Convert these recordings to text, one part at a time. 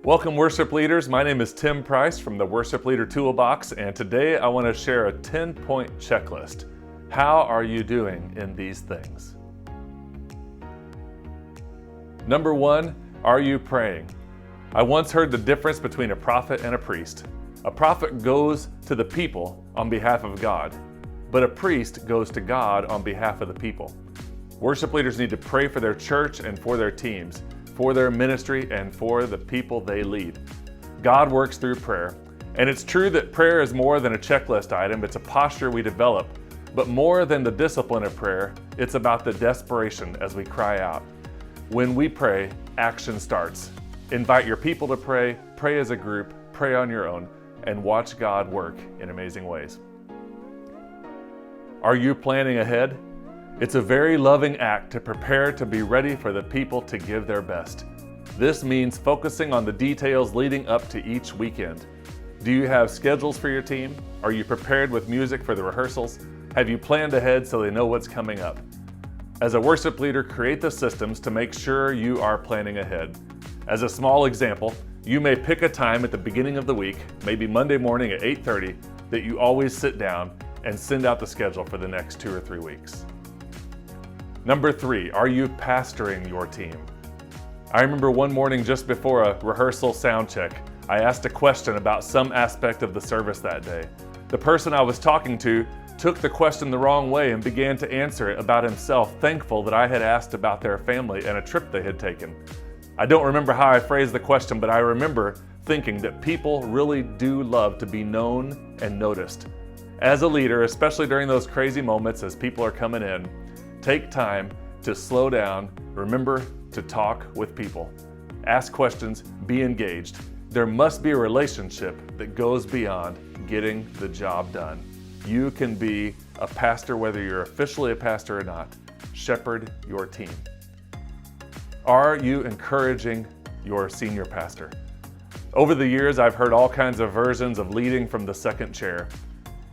Welcome worship leaders. My name is Tim Price from the Worship Leader Toolbox, and today I want to share a 10-point checklist. How are you doing in these things? Number 1, are you praying? I once heard the difference between a prophet and a priest. A prophet goes to the people on behalf of God, but a priest goes to God on behalf of the people. Worship leaders need to pray for their church and for their teams, for their ministry, and for the people they lead. God works through prayer, and it's true that prayer is more than a checklist item. It's a posture we develop, but more than the discipline of prayer, it's about the desperation as we cry out. When we pray, action starts. Invite your people to pray, pray as a group, pray on your own, and watch God work in amazing ways. Are you planning ahead? It's a very loving act to prepare to be ready for the people to give their best. This means focusing on the details leading up to each weekend. Do you have schedules for your team? Are you prepared with music for the rehearsals? Have you planned ahead so they know what's coming up? As a worship leader, create the systems to make sure you are planning ahead. As a small example, you may pick a time at the beginning of the week, maybe Monday morning at 8:30, that you always sit down and send out the schedule for the next 2 or 3 weeks. Number 3, are you pastoring your team? I remember one morning just before a rehearsal sound check, I asked a question about some aspect of the service that day. The person I was talking to took the question the wrong way and began to answer it about himself, thankful that I had asked about their family and a trip they had taken. I don't remember how I phrased the question, but I remember thinking that people really do love to be known and noticed. As a leader, especially during those crazy moments as people are coming in, take time to slow down, remember to talk with people. Ask questions, be engaged. There must be a relationship that goes beyond getting the job done. You can be a pastor whether you're officially a pastor or not. Shepherd your team. Are you encouraging your senior pastor? Over the years, I've heard all kinds of versions of leading from the second chair.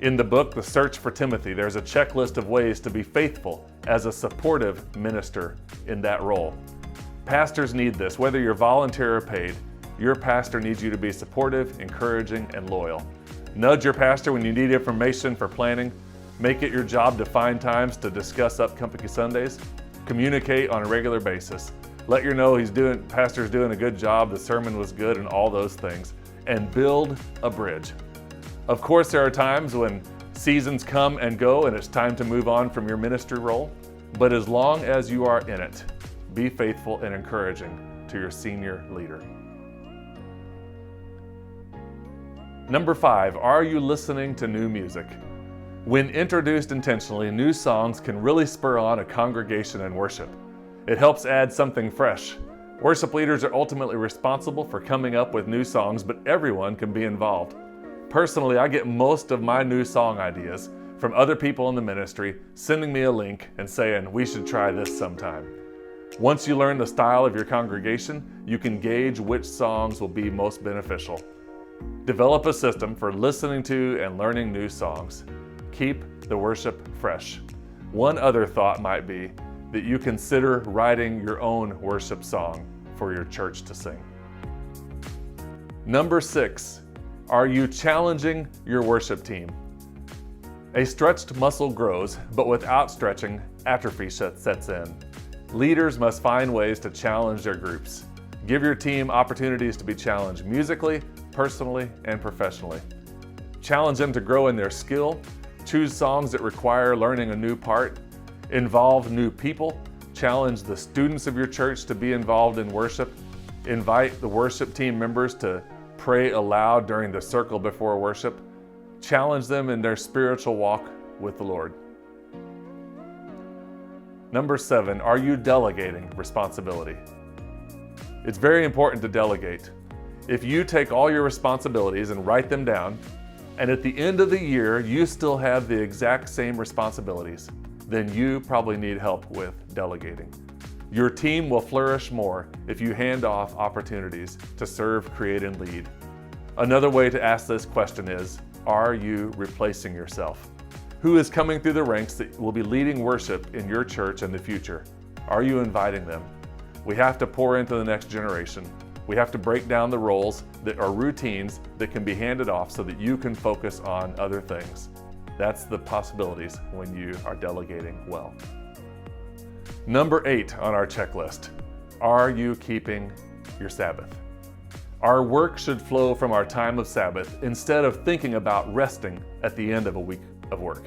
In the book, The Search for Timothy, there's a checklist of ways to be faithful as a supportive minister in that role. Pastors need this. Whether you're volunteer or paid, your pastor needs you to be supportive, encouraging, and loyal. Nudge your pastor when you need information for planning. Make it your job to find times to discuss upcoming Sundays. Communicate on a regular basis. Let you know pastor's doing a good job, the sermon was good, and all those things. And build a bridge. Of course, there are times when seasons come and go and it's time to move on from your ministry role, but as long as you are in it, be faithful and encouraging to your senior leader. Number 5, are you listening to new music? When introduced intentionally, new songs can really spur on a congregation and worship. It helps add something fresh. Worship leaders are ultimately responsible for coming up with new songs, but everyone can be involved. Personally, I get most of my new song ideas from other people in the ministry sending me a link and saying, we should try this sometime. Once you learn the style of your congregation, you can gauge which songs will be most beneficial. Develop a system for listening to and learning new songs. Keep the worship fresh. One other thought might be that you consider writing your own worship song for your church to sing. Number 6, are you challenging your worship team? A stretched muscle grows, but without stretching, atrophy sets in. Leaders must find ways to challenge their groups. Give your team opportunities to be challenged musically, personally, and professionally. Challenge them to grow in their skill. Choose songs that require learning a new part. Involve new people. Challenge the students of your church to be involved in worship. Invite the worship team members to pray aloud during the circle before worship. Challenge them in their spiritual walk with the Lord. Number 7, are you delegating responsibility? It's very important to delegate. If you take all your responsibilities and write them down, and at the end of the year you still have the exact same responsibilities, then you probably need help with delegating. Your team will flourish more if you hand off opportunities to serve, create, and lead. Another way to ask this question is, are you replacing yourself? Who is coming through the ranks that will be leading worship in your church in the future? Are you inviting them? We have to pour into the next generation. We have to break down the roles that are routines that can be handed off so that you can focus on other things. That's the possibilities when you are delegating well. Number 8 on our checklist. Are you keeping your Sabbath? Our work should flow from our time of Sabbath instead of thinking about resting at the end of a week of work.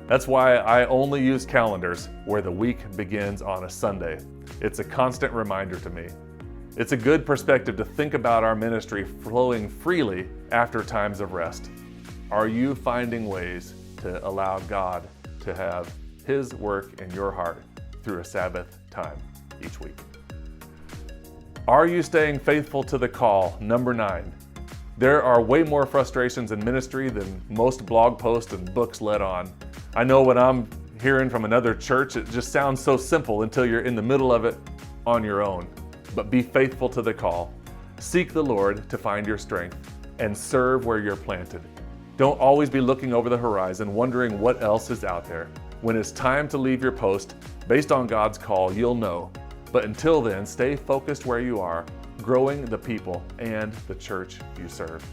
That's why I only use calendars where the week begins on a Sunday. It's a constant reminder to me. It's a good perspective to think about our ministry flowing freely after times of rest. Are you finding ways to allow God to have His work in your heart through a Sabbath time each week? Are you staying faithful to the call? Number 9. There are way more frustrations in ministry than most blog posts and books let on. I know when I'm hearing from another church, it just sounds so simple until you're in the middle of it on your own. But be faithful to the call. Seek the Lord to find your strength and serve where you're planted. Don't always be looking over the horizon wondering what else is out there. When it's time to leave your post, based on God's call, you'll know. But until then, stay focused where you are, growing the people and the church you serve.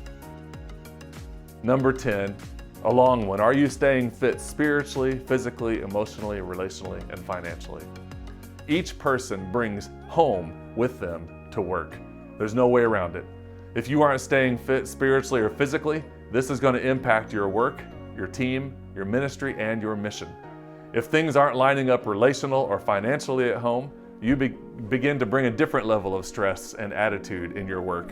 Number 10, a long one. Are you staying fit spiritually, physically, emotionally, relationally, and financially? Each person brings home with them to work. There's no way around it. If you aren't staying fit spiritually or physically, this is going to impact your work, your team, your ministry, and your mission. If things aren't lining up relational or financially at home, you begin to bring a different level of stress and attitude in your work.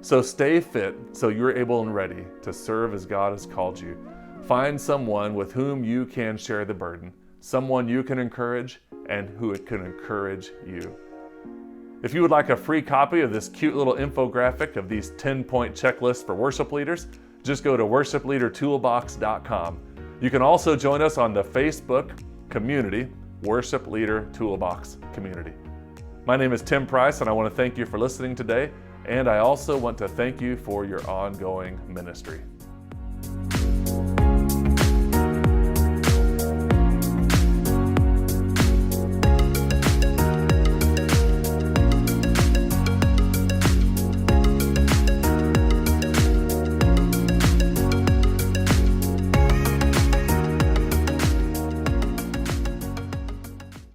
So stay fit so you're able and ready to serve as God has called you. Find someone with whom you can share the burden, someone you can encourage, and who it can encourage you. If you would like a free copy of this cute little infographic of these 10-point checklists for worship leaders, just go to worshipleadertoolbox.com. You can also join us on the Facebook community, Worship Leader Toolbox Community. My name is Tim Price, and I want to thank you for listening today, and I also want to thank you for your ongoing ministry.